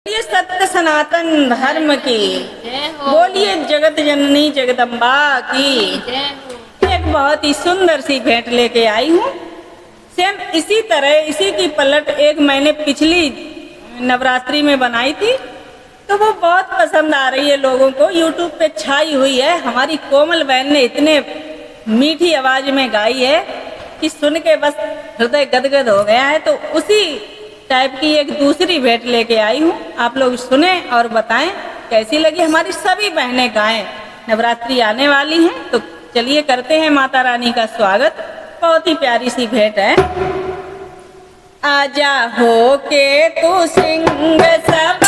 ये सत्य सनातन धर्म की बोलिए, जगत जननी जगदम्बा की। एक बहुत ही सुंदर सी भेंट लेके आई हूँ। सेम इसी तरह इसी की पलट एक मैंने पिछली नवरात्रि में बनाई थी, तो वो बहुत पसंद आ रही है लोगों को, यूट्यूब पे छाई हुई है। हमारी कोमल बहन ने इतने मीठी आवाज में गाई है कि सुन के बस हृदय गदगद हो गया है। तो उसी टाइप की एक दूसरी भेंट लेके आई हूँ, आप लोग सुने और बताएं कैसी लगी। हमारी सभी बहनें गाएं, नवरात्रि आने वाली हैं, तो चलिए करते हैं माता रानी का स्वागत। बहुत ही प्यारी सी भेंट है। आजा हो के तू सिंह सब